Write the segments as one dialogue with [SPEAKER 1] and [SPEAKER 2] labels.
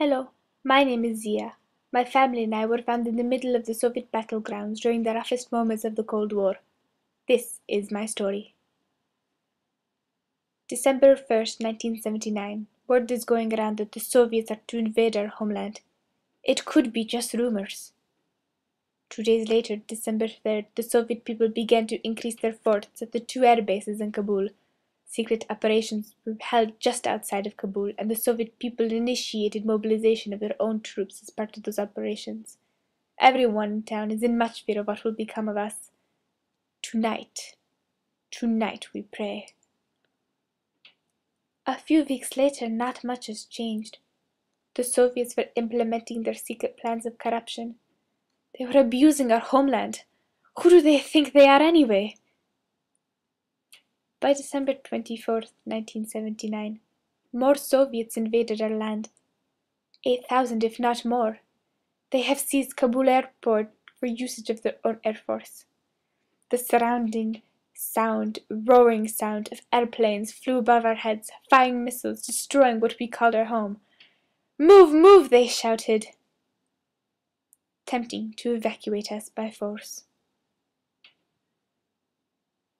[SPEAKER 1] Hello, my name is Zia. My family and I were found in the middle of the Soviet battlegrounds during the roughest moments of the Cold War. This is my story. December 1st, 1979. Word is going around that the Soviets are to invade our homeland. It could be just rumors. 2 days later, December 3rd, the Soviet people began to increase their forts at the two air bases in Kabul. Secret operations were held just outside of Kabul, and the Soviet people initiated mobilization of their own troops as part of those operations. Everyone in town is in much fear of what will become of us. Tonight we pray. A few weeks later, not much has changed. The Soviets were implementing their secret plans of corruption. They were abusing our homeland. Who do they think they are anyway? By December 24th, 1979, more Soviets invaded our land. 8,000, if not more. They have seized Kabul airport for usage of their own air force. The surrounding roaring sound of airplanes flew above our heads, firing missiles, destroying what we called our home. "Move, move!" they shouted, attempting to evacuate us by force.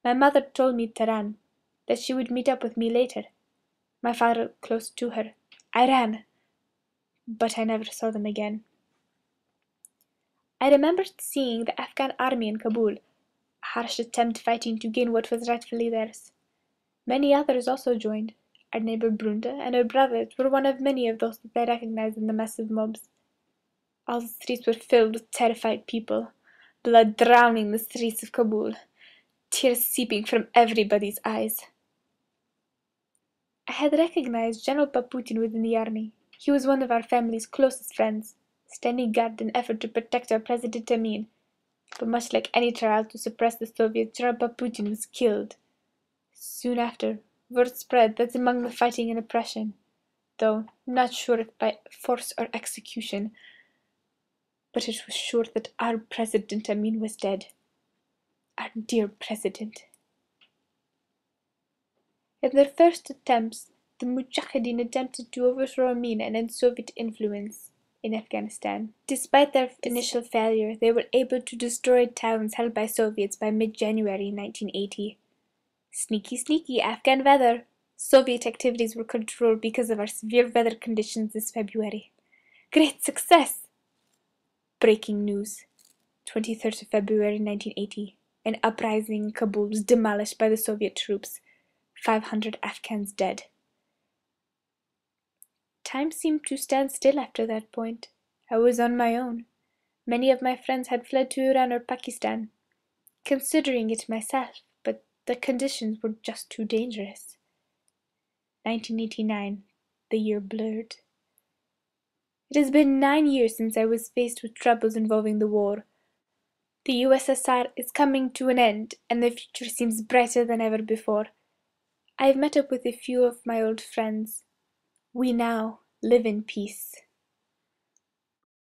[SPEAKER 1] My mother told me to run, that she would meet up with me later. My father close to her. I ran, but I never saw them again. I remembered seeing the Afghan army in Kabul, a harsh attempt fighting to gain what was rightfully theirs. Many others also joined. Our neighbor Brunda and her brothers were one of many of those that I recognized in the massive mobs. All the streets were filled with terrified people, blood drowning the streets of Kabul, tears seeping from everybody's eyes. I had recognized General Paputin within the army. He was one of our family's closest friends, standing guard in an effort to protect our President Amin. But much like any trial to suppress the Soviets, General Paputin was killed. Soon after, word spread that among the fighting and oppression, though not sure if by force or execution, but it was sure that our President Amin was dead. Our dear President. In their first attempts, the Mujahideen attempted to overthrow Amin and end Soviet influence in Afghanistan. Despite their initial failure, they were able to destroy towns held by Soviets by mid-January 1980. Sneaky, sneaky Afghan weather. Soviet activities were controlled because of our severe weather conditions this February. Great success! Breaking news. 23rd of February 1980. An uprising in Kabul was demolished by the Soviet troops. 500 Afghans dead. Time seemed to stand still after that point. I was on my own. Many of my friends had fled to Iran or Pakistan. Considering it myself, but the conditions were just too dangerous. 1989, the year blurred. It has been 9 years since I was faced with troubles involving the war. The USSR is coming to an end, and the future seems brighter than ever before. I have met up with a few of my old friends. We now live in peace.